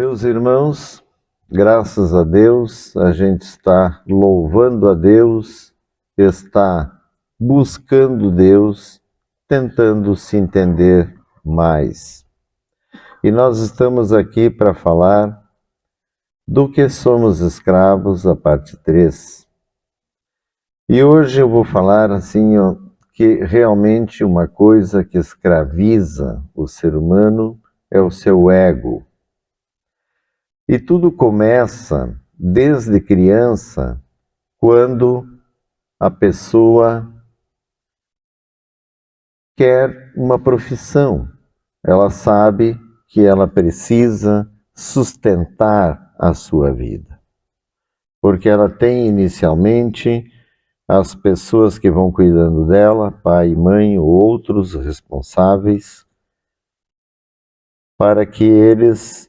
Meus irmãos, graças a Deus, a gente está louvando a Deus, está buscando Deus, tentando se entender mais. E nós estamos aqui para falar do que somos escravos, a parte 3. E hoje eu vou falar assim, que realmente uma coisa que escraviza o ser humano é o seu ego. E tudo começa desde criança, quando a pessoa quer uma profissão. Ela sabe que ela precisa sustentar a sua vida. Porque ela tem inicialmente as pessoas que vão cuidando dela, pai, mãe ou outros responsáveis, para que eles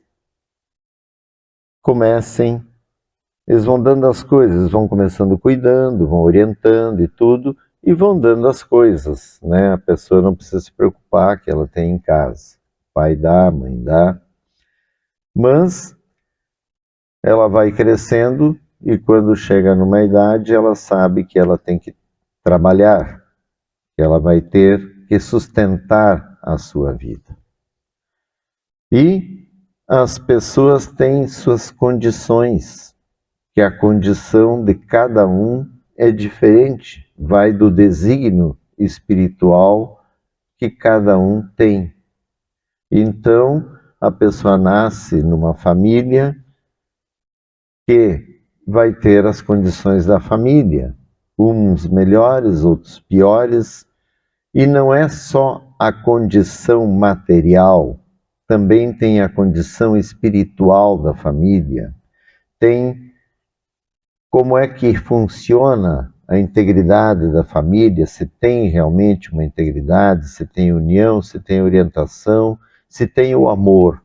comecem. Eles vão dando as coisas, vão começando cuidando, vão orientando e tudo, e vão dando as coisas, né? A pessoa não precisa se preocupar que ela tem em casa. Pai dá, mãe dá. Mas ela vai crescendo e quando chega numa idade, ela sabe que ela tem que trabalhar, que ela vai ter que sustentar a sua vida. E as pessoas têm suas condições, que a condição de cada um é diferente, vai do desígnio espiritual que cada um tem. Então, a pessoa nasce numa família que vai ter as condições da família, uns melhores, outros piores, e não é só a condição material, também tem a condição espiritual da família, tem como é que funciona a integridade da família, se tem realmente uma integridade, se tem união, se tem orientação, se tem o amor.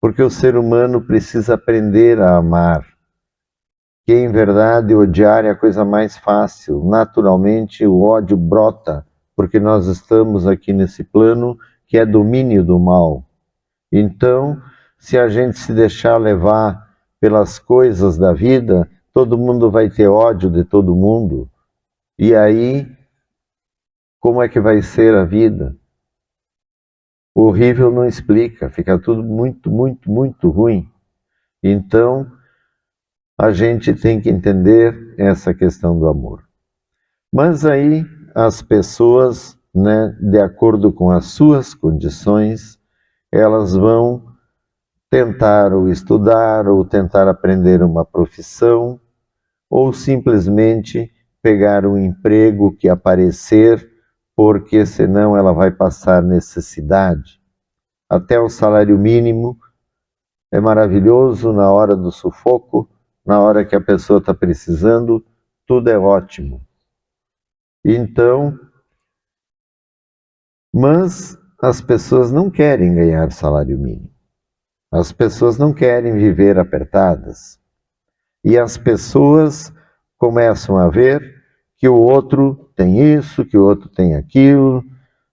Porque o ser humano precisa aprender a amar. Que em verdade odiar é a coisa mais fácil. Naturalmente o ódio brota, porque nós estamos aqui nesse plano que é domínio do mal. Então, se a gente se deixar levar pelas coisas da vida, todo mundo vai ter ódio de todo mundo. E aí, como é que vai ser a vida? O horrível não explica, fica tudo muito, muito, muito ruim. Então, a gente tem que entender essa questão do amor. Mas aí, as pessoas, né, de acordo com as suas condições, elas vão tentar ou estudar, ou tentar aprender uma profissão, ou simplesmente pegar um emprego que aparecer, porque senão ela vai passar necessidade. Até o salário mínimo é maravilhoso na hora do sufoco, na hora que a pessoa está precisando, tudo é ótimo. Então, mas as pessoas não querem ganhar salário mínimo. As pessoas não querem viver apertadas. E as pessoas começam a ver que o outro tem isso, que o outro tem aquilo,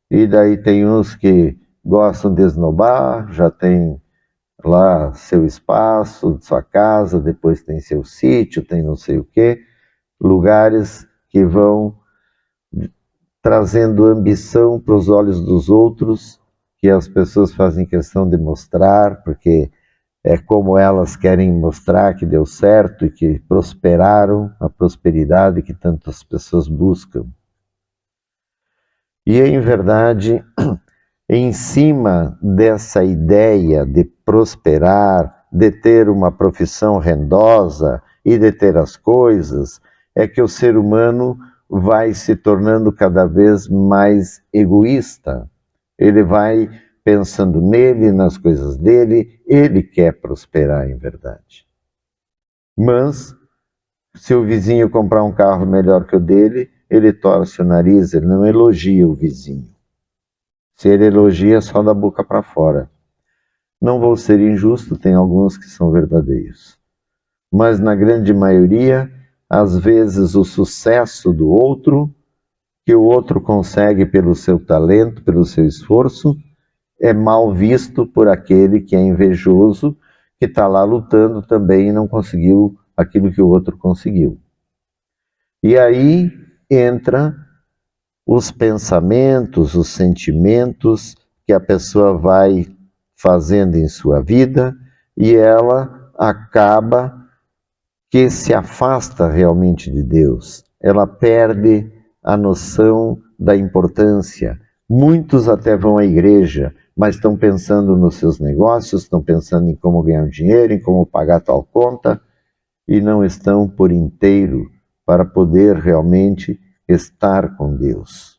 e daí tem uns que gostam de esnobar, já tem lá seu espaço, sua casa, depois tem seu sítio, tem não sei o quê, lugares que vão trazendo ambição para os olhos dos outros, que as pessoas fazem questão de mostrar, porque é como elas querem mostrar que deu certo e que prosperaram, a prosperidade que tantas pessoas buscam. E em verdade, em cima dessa ideia de prosperar, de ter uma profissão rendosa e de ter as coisas, é que o ser humano vai se tornando cada vez mais egoísta. Ele vai pensando nele, nas coisas dele, ele quer prosperar em verdade. Mas, se o vizinho comprar um carro melhor que o dele, ele torce o nariz, ele não elogia o vizinho. Se ele elogia, só da boca para fora. Não vou ser injusto, tem alguns que são verdadeiros. Mas na grande maioria, às vezes o sucesso do outro, que o outro consegue pelo seu talento, pelo seu esforço, é mal visto por aquele que é invejoso, que está lá lutando também e não conseguiu aquilo que o outro conseguiu. E aí entra os pensamentos, os sentimentos que a pessoa vai fazendo em sua vida e ela acaba que se afasta realmente de Deus. Ela perde a noção da importância. Muitos até vão à igreja, mas estão pensando nos seus negócios, estão pensando em como ganhar dinheiro, em como pagar tal conta, e não estão por inteiro para poder realmente estar com Deus.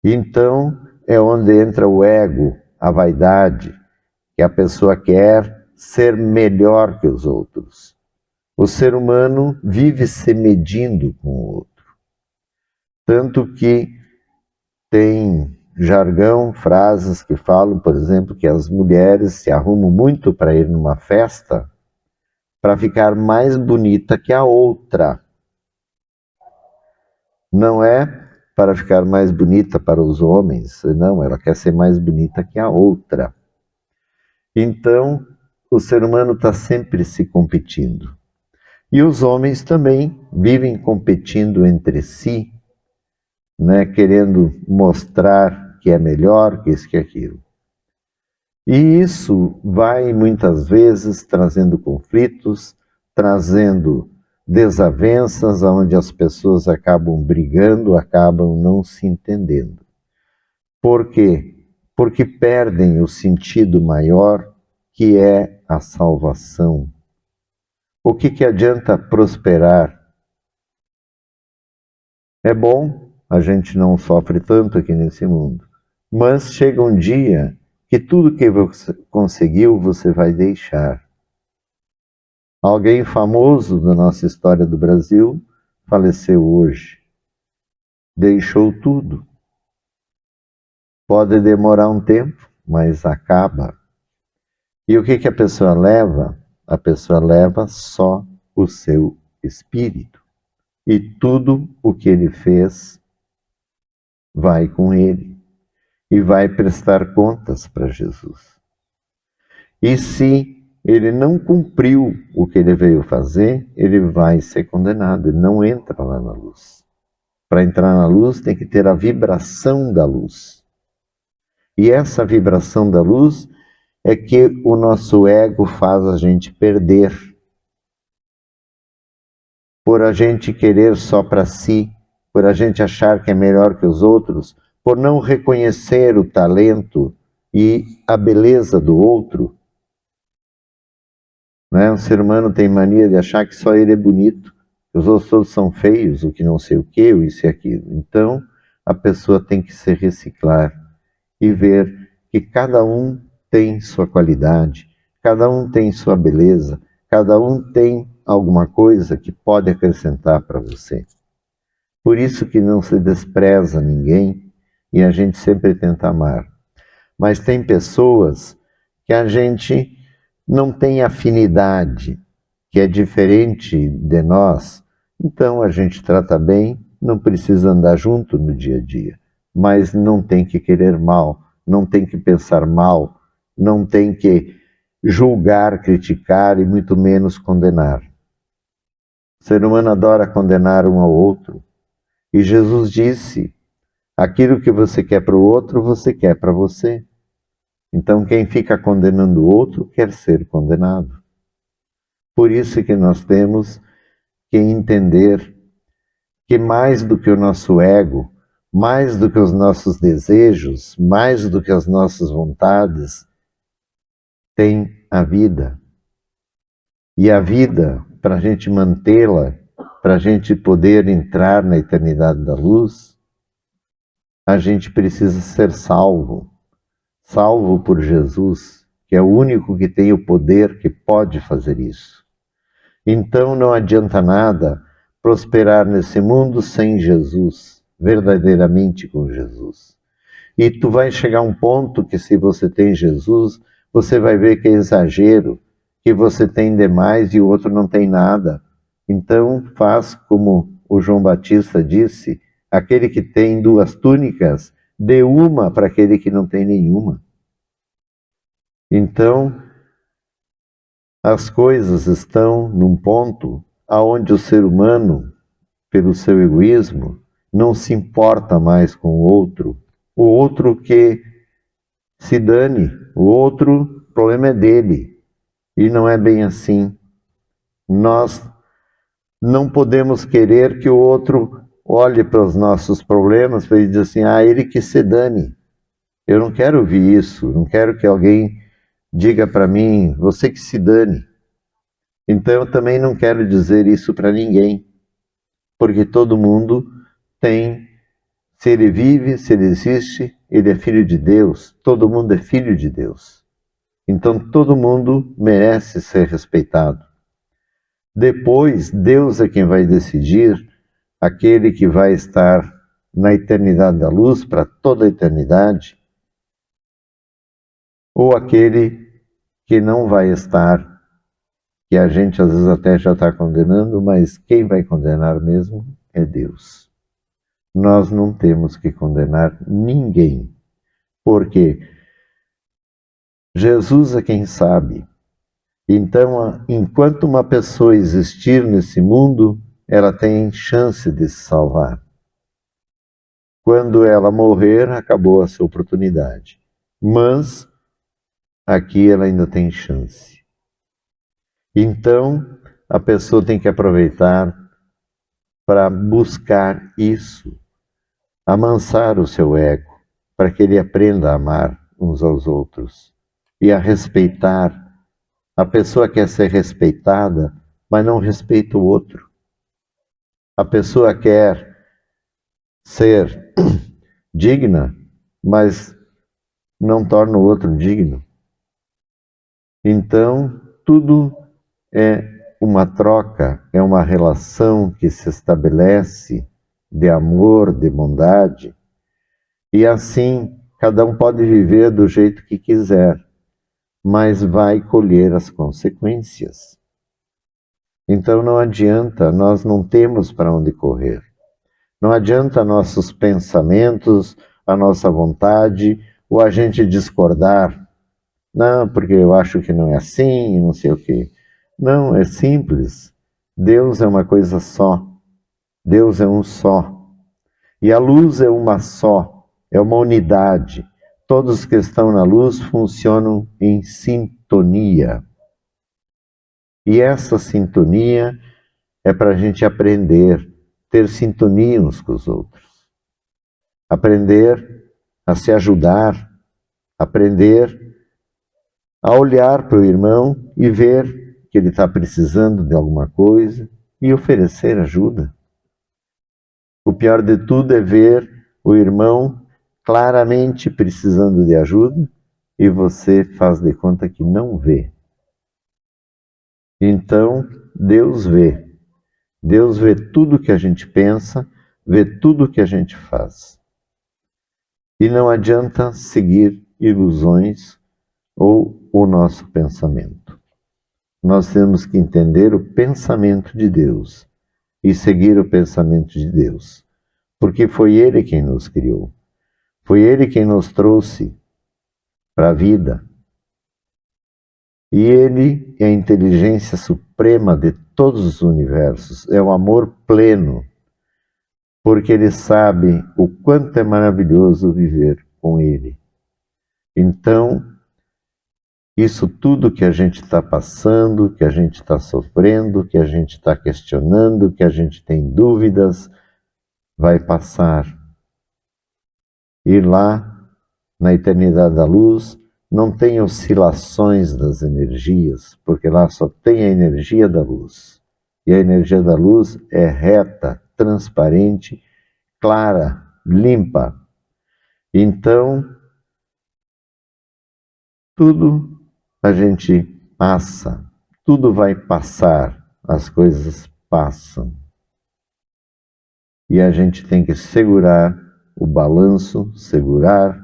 Então é onde entra o ego, a vaidade, que a pessoa quer ser melhor que os outros. O ser humano vive se medindo com o outro. Tanto que tem jargão, frases que falam, por exemplo, que as mulheres se arrumam muito para ir numa festa para ficar mais bonita que a outra. Não é para ficar mais bonita para os homens, não, ela quer ser mais bonita que a outra. Então, o ser humano está sempre se competindo. E os homens também vivem competindo entre si, né, querendo mostrar que é melhor que isso, que aquilo. E isso vai muitas vezes trazendo conflitos, trazendo desavenças, onde as pessoas acabam brigando, acabam não se entendendo. Por quê? Porque perdem o sentido maior, que é a salvação. O que adianta prosperar? É bom, a gente não sofre tanto aqui nesse mundo, mas chega um dia que tudo que você conseguiu, você vai deixar. Alguém famoso da nossa história do Brasil faleceu hoje. Deixou tudo. Pode demorar um tempo, mas acaba. E o que a pessoa leva? A pessoa leva só o seu espírito. E tudo o que ele fez vai com ele. E vai prestar contas para Jesus. E se ele não cumpriu o que ele veio fazer, ele vai ser condenado, ele não entra lá na luz. Para entrar na luz tem que ter a vibração da luz. E essa vibração da luz é que o nosso ego faz a gente perder. Por a gente querer só para si, por a gente achar que é melhor que os outros, por não reconhecer o talento e a beleza do outro. Né? O ser humano tem mania de achar que só ele é bonito, que os outros todos são feios, o que não sei o que, o isso e aquilo. Então, a pessoa tem que se reciclar e ver que cada um tem sua qualidade, cada um tem sua beleza, cada um tem alguma coisa que pode acrescentar para você. Por isso que não se despreza ninguém e a gente sempre tenta amar. Mas tem pessoas que a gente não tem afinidade, que é diferente de nós, então a gente trata bem, não precisa andar junto no dia a dia, mas não tem que querer mal, não tem que pensar mal, não tem que julgar, criticar e muito menos condenar. O ser humano adora condenar um ao outro, e Jesus disse, aquilo que você quer para o outro, você quer para você. Então, quem fica condenando o outro quer ser condenado. Por isso que nós temos que entender que mais do que o nosso ego, mais do que os nossos desejos, mais do que as nossas vontades, tem a vida. E a vida, para a gente mantê-la, para a gente poder entrar na eternidade da luz, a gente precisa ser salvo. Salvo por Jesus, que é o único que tem o poder que pode fazer isso. Então não adianta nada prosperar nesse mundo sem Jesus, verdadeiramente com Jesus. E tu vai chegar a um ponto que se você tem Jesus, você vai ver que é exagero, que você tem demais e o outro não tem nada. Então faz como o João Batista disse, aquele que tem 2 túnicas, dê uma para aquele que não tem nenhuma. Então, as coisas estão num ponto aonde o ser humano, pelo seu egoísmo, não se importa mais com o outro que se dane, o outro problema é dele. E não é bem assim. Nós não podemos querer que o outro olhe para os nossos problemas e dizer assim, ele que se dane. Eu não quero ouvir isso, não quero que alguém diga para mim, você que se dane. Então eu também não quero dizer isso para ninguém, porque todo mundo tem, se ele vive, se ele existe, ele é filho de Deus, todo mundo é filho de Deus. Então todo mundo merece ser respeitado. Depois, Deus é quem vai decidir aquele que vai estar na eternidade da luz para toda a eternidade, ou aquele que não vai estar, que a gente às vezes até já está condenando, mas quem vai condenar mesmo é Deus. Nós não temos que condenar ninguém, porque Jesus é quem sabe. Então, enquanto uma pessoa existir nesse mundo, ela tem chance de se salvar. Quando ela morrer, acabou a sua oportunidade. Mas aqui ela ainda tem chance. Então, a pessoa tem que aproveitar para buscar isso, amansar o seu ego, para que ele aprenda a amar uns aos outros e a respeitar. A pessoa quer ser respeitada, mas não respeita o outro. A pessoa quer ser digna, mas não torna o outro digno. Então, tudo é uma troca, é uma relação que se estabelece de amor, de bondade, e assim cada um pode viver do jeito que quiser, mas vai colher as consequências. Então não adianta, nós não temos para onde correr. Não adianta nossos pensamentos, a nossa vontade, ou a gente discordar. Não, porque eu acho que não é assim, não sei o quê. Não, é simples. Deus é uma coisa só. Deus é um só. E a luz é uma só, é uma unidade. Todos que estão na luz funcionam em sintonia. E essa sintonia é para a gente aprender, ter sintonia uns com os outros. Aprender a se ajudar, aprender a olhar para o irmão e ver que ele está precisando de alguma coisa e oferecer ajuda. O pior de tudo é ver o irmão claramente precisando de ajuda e você faz de conta que não vê. Então, Deus vê. Deus vê tudo que a gente pensa, vê tudo que a gente faz. E não adianta seguir ilusões ou o nosso pensamento. Nós temos que entender o pensamento de Deus e seguir o pensamento de Deus, porque foi Ele quem nos criou, foi Ele quem nos trouxe para a vida. E Ele é a inteligência suprema de todos os universos, é o amor pleno, porque Ele sabe o quanto é maravilhoso viver com Ele. Então, isso tudo que a gente está passando, que a gente está sofrendo, que a gente está questionando, que a gente tem dúvidas, vai passar. E lá, na eternidade da luz, não tem oscilações das energias, porque lá só tem a energia da luz. E a energia da luz é reta, transparente, clara, limpa. Então, tudo a gente passa, tudo vai passar, as coisas passam. E a gente tem que segurar o balanço, segurar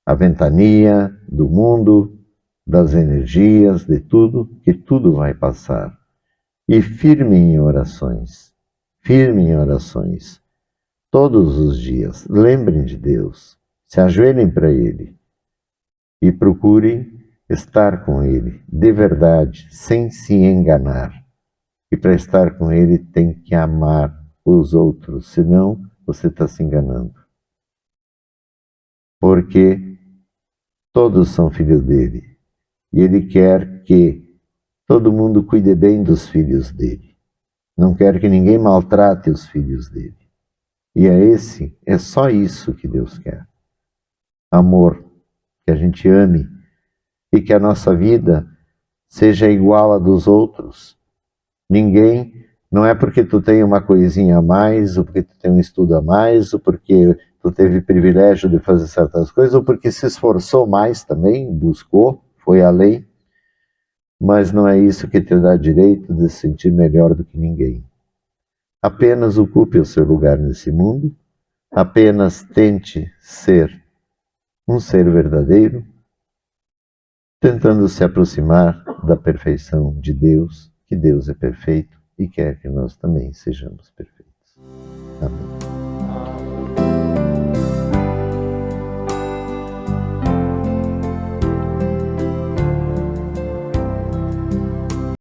a ventania do mundo, das energias, de tudo, que tudo vai passar. E firme em orações, todos os dias. Lembrem de Deus, se ajoelhem para Ele e procurem estar com Ele de verdade, sem se enganar. E para estar com Ele tem que amar os outros, senão você está se enganando. Porque todos são filhos dele. E Ele quer que todo mundo cuide bem dos filhos dele. Não quer que ninguém maltrate os filhos dele. E é só isso que Deus quer. Amor, que a gente ame e que a nossa vida seja igual à dos outros. Ninguém, não é porque tu tem uma coisinha a mais, ou porque tu tem um estudo a mais, ou porque tu teve privilégio de fazer certas coisas, ou porque se esforçou mais também, buscou, foi além, mas não é isso que te dá direito de se sentir melhor do que ninguém. Apenas ocupe o seu lugar nesse mundo, apenas tente ser um ser verdadeiro, tentando se aproximar da perfeição de Deus, que Deus é perfeito e quer que nós também sejamos perfeitos. Amém.